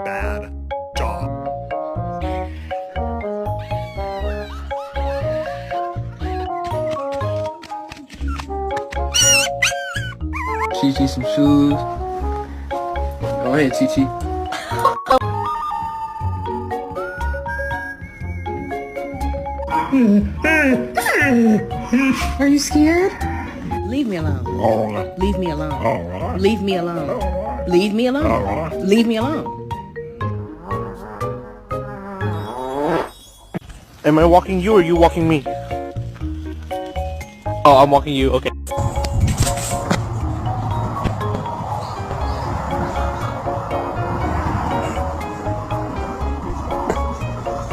Bad job. Chi Chi some shoes. Go ahead, Chi Chi. Are you scared? Leave me alone. All right. Leave me alone. All right. Leave me alone. Leave me alone. All right. Leave me alone. Am I walking you or you walking me? Oh, I'm walking you. Okay.